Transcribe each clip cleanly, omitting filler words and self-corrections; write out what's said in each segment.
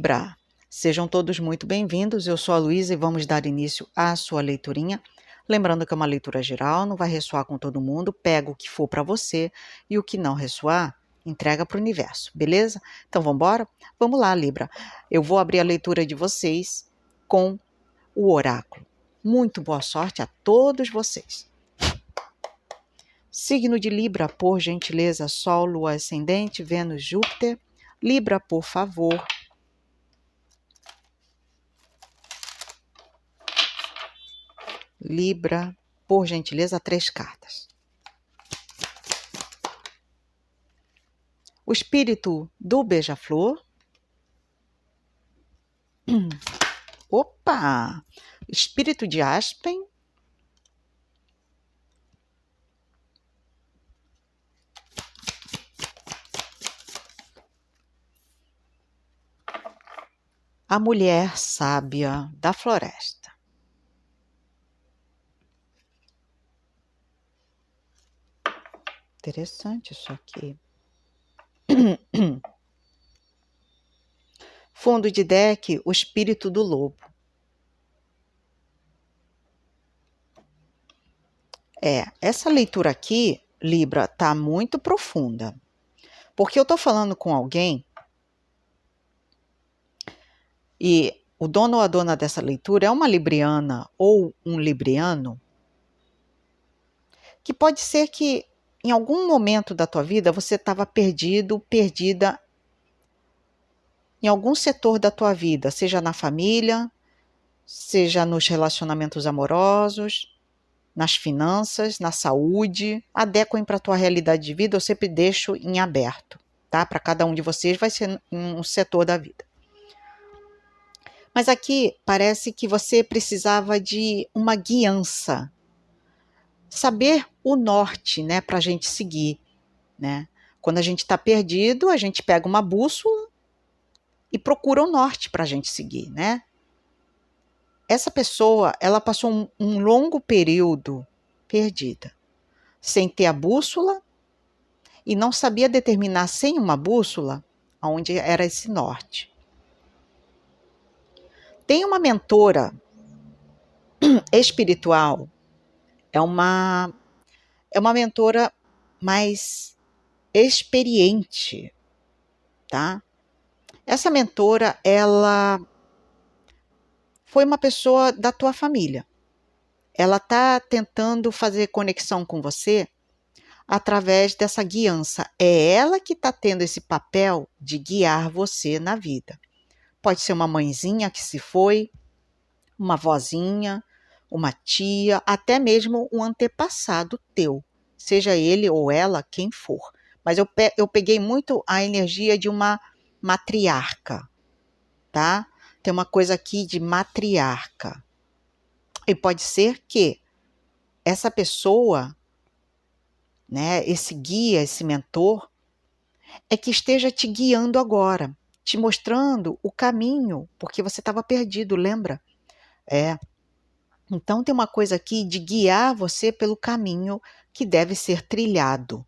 Libra, sejam todos muito bem-vindos. Eu sou a Luísa e vamos dar início à sua leiturinha. Lembrando que é uma leitura geral, não vai ressoar com todo mundo. Pega o que for para você e o que não ressoar, entrega para o universo, beleza? Então vamos embora? Vamos lá, Libra. Eu vou abrir a leitura de vocês com o oráculo. Muito boa sorte a todos vocês. Signo de Libra, por gentileza, Sol, Lua, Ascendente, Vênus, Júpiter. Libra, por favor. Libra, por gentileza, 3 cartas. O espírito do beija-flor. Opa! Espírito de Aspen. A mulher sábia da floresta. Interessante isso aqui. Fundo de deck, o espírito do lobo. Essa leitura aqui, Libra, tá muito profunda. Porque eu tô falando com alguém e o dono ou a dona dessa leitura é uma libriana ou um libriano, que pode ser que em algum momento da tua vida você estava perdido, perdida em algum setor da tua vida, seja na família, seja nos relacionamentos amorosos, nas finanças, na saúde. Adequem para a tua realidade de vida, eu sempre deixo em aberto, tá? Para cada um de vocês vai ser um setor da vida. Mas aqui parece que você precisava de uma guiança, saber o norte, né, para a gente seguir, né? Quando a gente está perdido, a gente pega uma bússola e procura o norte para a gente seguir, né? Essa pessoa, ela passou um longo período perdida, sem ter a bússola e não sabia determinar sem uma bússola aonde era esse norte. Tem uma mentora espiritual, é uma mentora mais experiente, tá? Essa mentora, ela foi uma pessoa da tua família. Ela tá tentando fazer conexão com você através dessa guiança. É ela que está tendo esse papel de guiar você na vida. Pode ser uma mãezinha que se foi, uma vozinha, uma tia, até mesmo um antepassado teu, seja ele ou ela quem for. Mas eu peguei muito a energia de uma matriarca, tá? Tem uma coisa aqui de matriarca. E pode ser que essa pessoa, né, esse guia, esse mentor, é que esteja te guiando agora, te mostrando o caminho, porque você estava perdido, lembra? Então tem uma coisa aqui de guiar você pelo caminho que deve ser trilhado,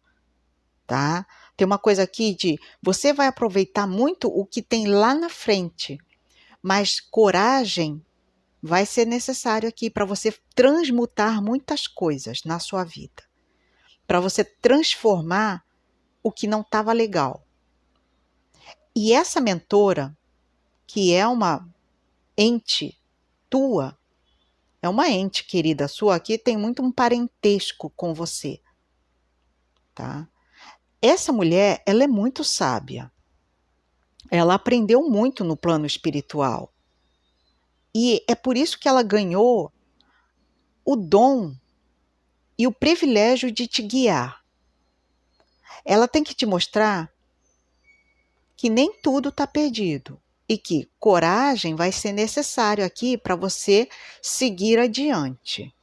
tá? Tem uma coisa aqui de você vai aproveitar muito o que tem lá na frente, mas coragem vai ser necessário aqui para você transmutar muitas coisas na sua vida, para você transformar o que não estava legal. E essa mentora, que é uma ente tua, é uma ente querida sua, aqui tem muito um parentesco com você, tá? Essa mulher, ela é muito sábia. Ela aprendeu muito no plano espiritual. E é por isso que ela ganhou o dom e o privilégio de te guiar. Ela tem que te mostrar que nem tudo está perdido e que coragem vai ser necessário aqui para você seguir adiante,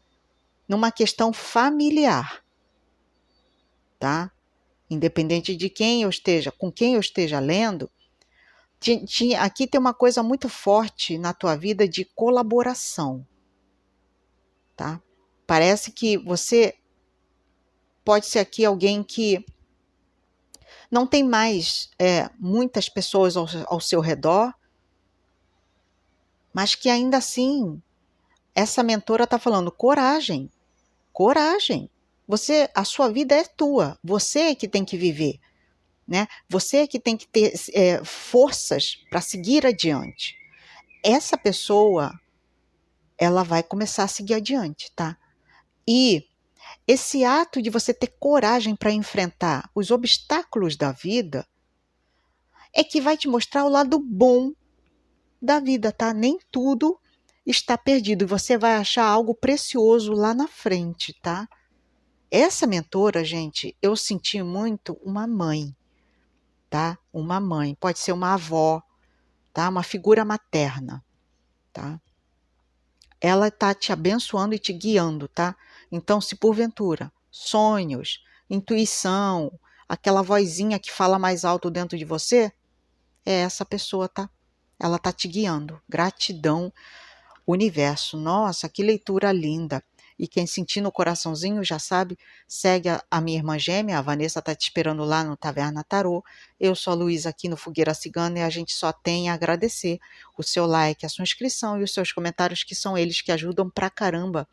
numa questão familiar, tá? Independente de quem eu esteja, com quem eu esteja lendo, aqui tem uma coisa muito forte na tua vida de colaboração, tá? Parece que você pode ser aqui alguém que não tem mais muitas pessoas ao seu redor, mas que ainda assim, essa mentora está falando, coragem, coragem. A sua vida é tua, você é que tem que viver, né? Você é que tem que ter forças para seguir adiante. Essa pessoa, ela vai começar a seguir adiante, tá? E esse ato de você ter coragem para enfrentar os obstáculos da vida é que vai te mostrar o lado bom da vida, tá? Nem tudo está perdido e você vai achar algo precioso lá na frente, tá? Essa mentora, gente, eu senti muito uma mãe, tá? Uma mãe, pode ser uma avó, tá? Uma figura materna, tá? Ela tá te abençoando e te guiando, tá? Então, se porventura, sonhos, intuição, aquela vozinha que fala mais alto dentro de você, é essa pessoa, tá? Ela tá te guiando. Gratidão, universo. Nossa, que leitura linda. E quem sentir no coraçãozinho já sabe, segue a minha irmã gêmea, a Vanessa tá te esperando lá no Taverna Tarô. Eu sou a Luísa aqui no Fogueira Cigana e a gente só tem a agradecer o seu like, a sua inscrição e os seus comentários, que são eles que ajudam pra caramba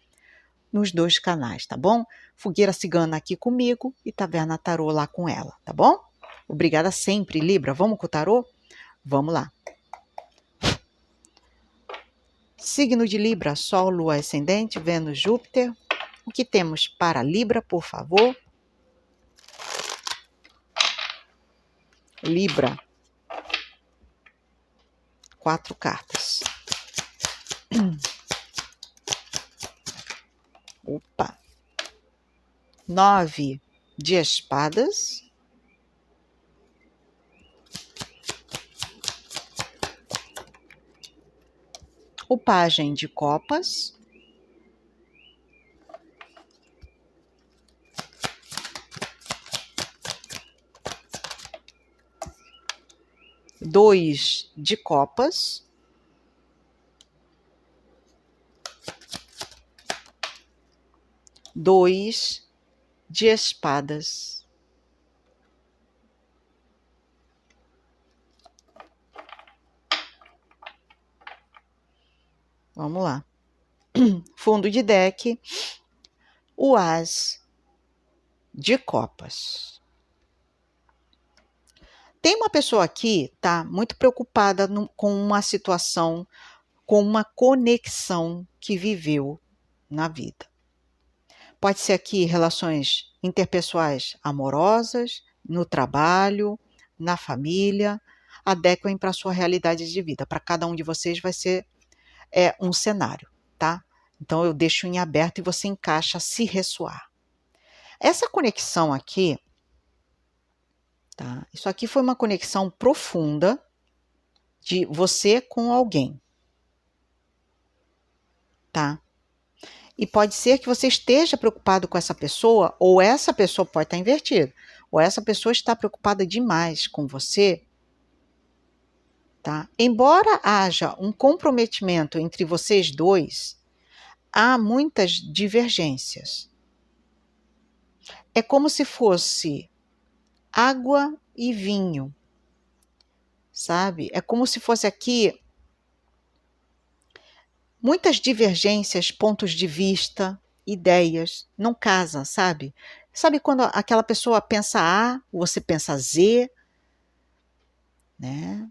nos dois canais, tá bom? Fogueira Cigana aqui comigo e Taverna Tarô lá com ela, tá bom? Obrigada sempre, Libra. Vamos com o tarô? Vamos lá. Signo de Libra, Sol, Lua, Ascendente, Vênus, Júpiter. O que temos para Libra, por favor? Libra. 4 cartas. Opa. 9 de espadas. O pajem de copas. Dois de copas. Dois de espadas. Vamos lá. Fundo de deck. O as de copas. Tem uma pessoa aqui, tá, muito preocupada com uma situação, com uma conexão que viveu na vida. Pode ser aqui relações interpessoais amorosas, no trabalho, na família. Adequem para a sua realidade de vida. Para cada um de vocês vai ser um cenário, tá? Então eu deixo em aberto e você encaixa se ressoar. Essa conexão aqui, tá? Isso aqui foi uma conexão profunda de você com alguém, tá? E pode ser que você esteja preocupado com essa pessoa, ou essa pessoa pode estar invertida, ou essa pessoa está preocupada demais com você, tá? Embora haja um comprometimento entre vocês dois, há muitas divergências. É como se fosse água e vinho, sabe? É como se fosse aqui muitas divergências, pontos de vista, ideias, não casa, sabe? Sabe quando aquela pessoa pensa A, você pensa Z, né?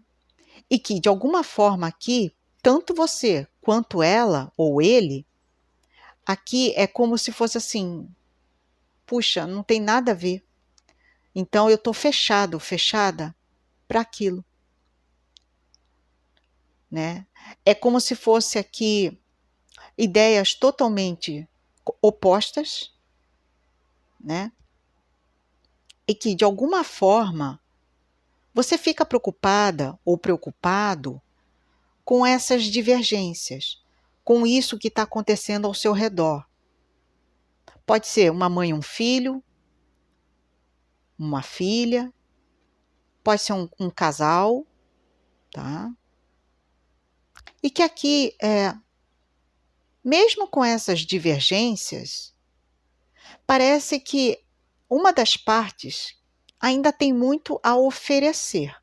E que, de alguma forma aqui, tanto você quanto ela ou ele, aqui é como se fosse assim, puxa, não tem nada a ver. Então eu estou fechado, fechada para aquilo, né? É como se fosse aqui ideias totalmente opostas, né? E que, de alguma forma, você fica preocupada ou preocupado com essas divergências, com isso que está acontecendo ao seu redor. Pode ser uma mãe e um filho, uma filha, pode ser um casal, tá? E que aqui, mesmo com essas divergências, parece que uma das partes ainda tem muito a oferecer,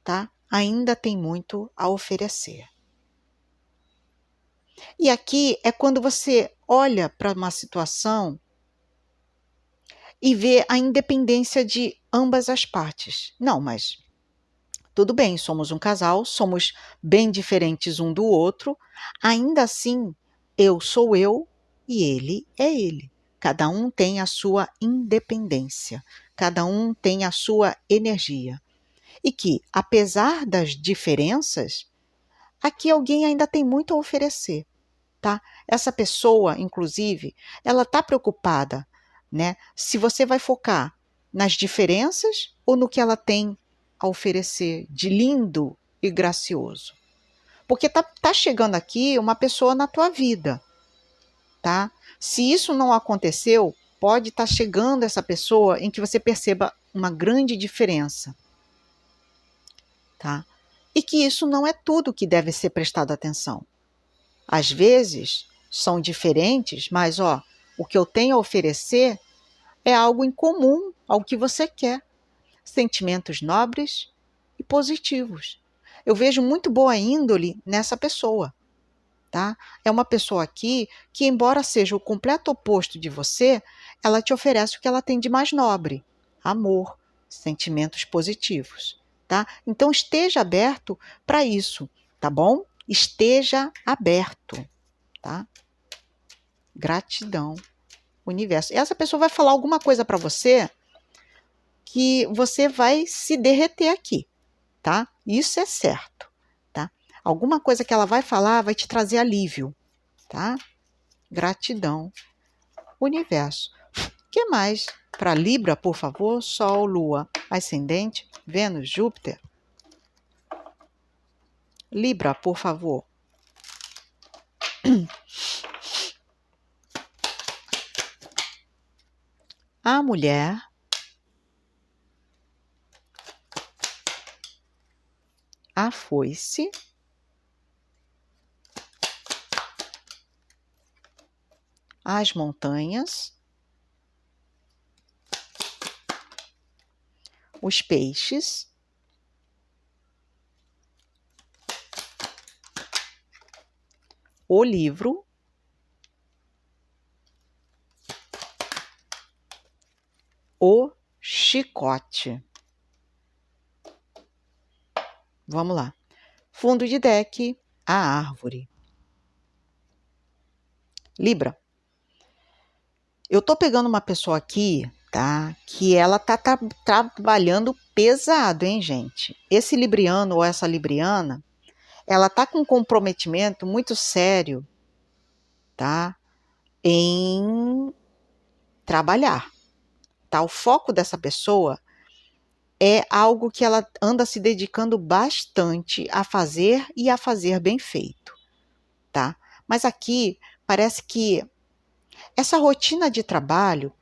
tá? Ainda tem muito a oferecer. E aqui é quando você olha para uma situação e vê a independência de ambas as partes. Não, mas tudo bem, somos um casal, somos bem diferentes um do outro, ainda assim, eu sou eu e ele é ele. Cada um tem a sua independência, cada um tem a sua energia. E que, apesar das diferenças, aqui alguém ainda tem muito a oferecer, tá? Essa pessoa, inclusive, ela está preocupada, né? Se você vai focar nas diferenças ou no que ela tem a oferecer de lindo e gracioso. Porque tá chegando aqui uma pessoa na tua vida, tá? Se isso não aconteceu, pode estar chegando essa pessoa em que você perceba uma grande diferença, tá? E que isso não é tudo que deve ser prestado atenção. Às vezes são diferentes, mas o que eu tenho a oferecer é algo em comum ao que você quer. Sentimentos nobres e positivos. Eu vejo muito boa índole nessa pessoa, tá? É uma pessoa aqui que, embora seja o completo oposto de você, ela te oferece o que ela tem de mais nobre: amor, sentimentos positivos, tá? Então esteja aberto para isso, tá bom? Esteja aberto, tá? Gratidão, universo. Essa pessoa vai falar alguma coisa para você que você vai se derreter aqui, tá? Isso é certo, tá? Alguma coisa que ela vai falar vai te trazer alívio, tá? Gratidão, universo. O que mais? Para Libra, por favor, Sol, Lua, Ascendente, Vênus, Júpiter. Libra, por favor. A mulher, a foice, as montanhas, os peixes, o livro, o chicote. Vamos lá. Fundo de deck, a árvore. Libra. Eu tô pegando uma pessoa aqui, tá? Que ela tá trabalhando pesado, hein, gente? Esse libriano ou essa libriana, ela tá com um comprometimento muito sério, tá? Em trabalhar, tá? O foco dessa pessoa é algo que ela anda se dedicando bastante a fazer e a fazer bem feito, tá? Mas aqui parece que essa rotina de trabalho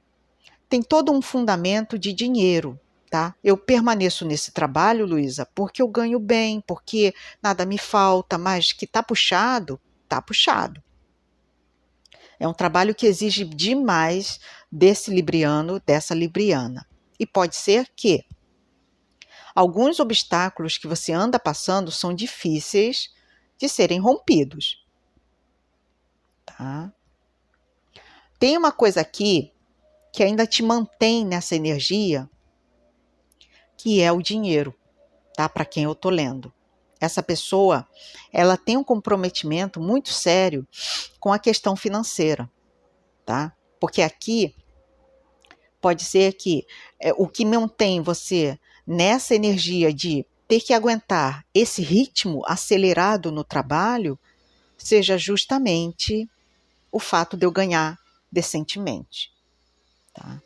tem todo um fundamento de dinheiro, tá? Eu permaneço nesse trabalho, Luísa, porque eu ganho bem, porque nada me falta, mas que tá puxado, tá puxado. É um trabalho que exige demais desse libriano, dessa libriana. E pode ser que alguns obstáculos que você anda passando são difíceis de serem rompidos, tá? Tem uma coisa aqui que ainda te mantém nessa energia, que é o dinheiro, tá? Para quem eu tô lendo. Essa pessoa, ela tem um comprometimento muito sério com a questão financeira, tá? Porque aqui pode ser que o que mantém você nessa energia de ter que aguentar esse ritmo acelerado no trabalho seja justamente o fato de eu ganhar decentemente, tá?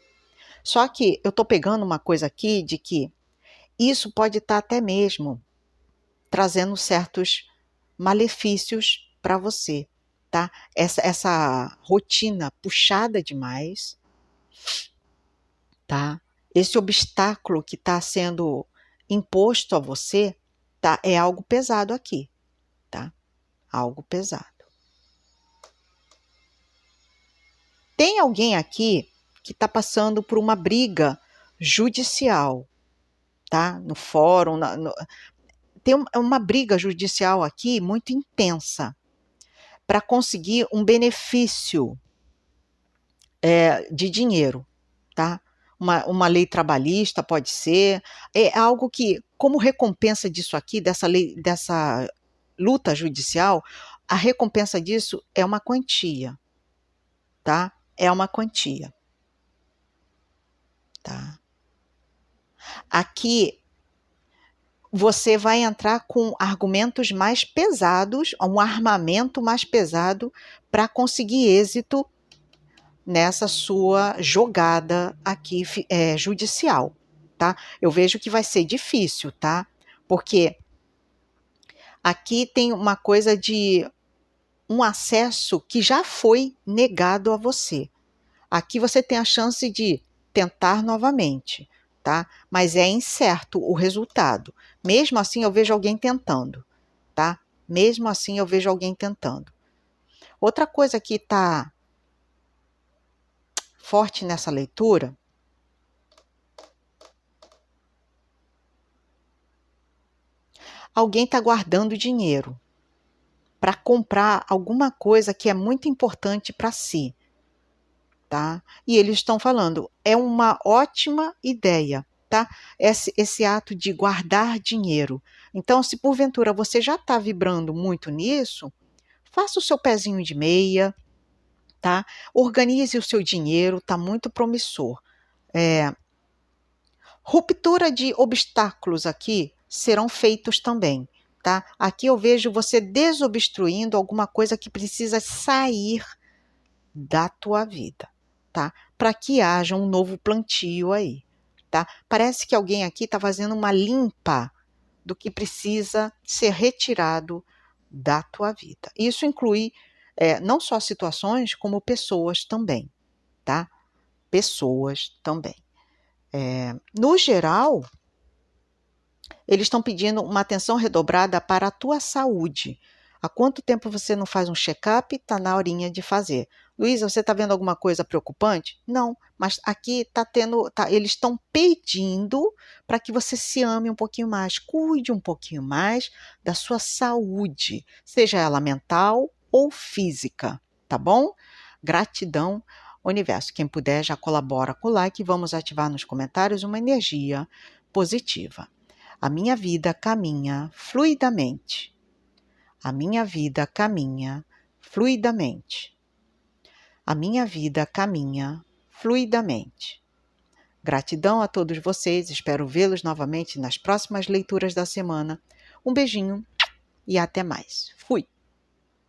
Só que eu tô pegando uma coisa aqui de que isso pode estar até mesmo trazendo certos malefícios para você, tá? Essa rotina puxada demais, tá? Esse obstáculo que está sendo imposto a você, tá? É algo pesado aqui, tá? Algo pesado. Tem alguém aqui que está passando por uma briga judicial, tá? No fórum, tem uma briga judicial aqui muito intensa. para conseguir um benefício de dinheiro, tá? Uma lei trabalhista pode ser, é algo que, como recompensa disso aqui, dessa luta judicial, a recompensa disso é uma quantia, tá? É uma quantia, tá? Aqui você vai entrar com argumentos mais pesados, um armamento mais pesado para conseguir êxito nessa sua jogada aqui judicial, tá? Eu vejo que vai ser difícil, tá? Porque aqui tem uma coisa de um acesso que já foi negado a você. Aqui você tem a chance de tentar novamente, tá? Mas é incerto o resultado. Mesmo assim, eu vejo alguém tentando, tá? Mesmo assim, eu vejo alguém tentando. Outra coisa que está forte nessa leitura, alguém está guardando dinheiro para comprar alguma coisa que é muito importante para si, tá? E eles estão falando, é uma ótima ideia, tá? Esse ato de guardar dinheiro. Então, se porventura você já está vibrando muito nisso, faça o seu pezinho de meia, tá? Organize o seu dinheiro, tá muito promissor. Ruptura de obstáculos aqui serão feitos também, tá? Aqui eu vejo você desobstruindo alguma coisa que precisa sair da tua vida, tá? Para que haja um novo plantio aí, tá? Parece que alguém aqui está fazendo uma limpa do que precisa ser retirado da tua vida. Isso inclui não só situações, como pessoas também, tá? Pessoas também. No geral, eles estão pedindo uma atenção redobrada para a tua saúde. Há quanto tempo você não faz um check-up? Está na horinha de fazer. Luísa, você está vendo alguma coisa preocupante? Não, mas aqui eles estão pedindo para que você se ame um pouquinho mais, cuide um pouquinho mais da sua saúde, seja ela mental ou física, tá bom? Gratidão, universo. Quem puder já colabora com o like e vamos ativar nos comentários uma energia positiva. A minha vida caminha fluidamente. A minha vida caminha fluidamente. A minha vida caminha fluidamente. Gratidão a todos vocês, espero vê-los novamente nas próximas leituras da semana. Um beijinho e até mais. Fui!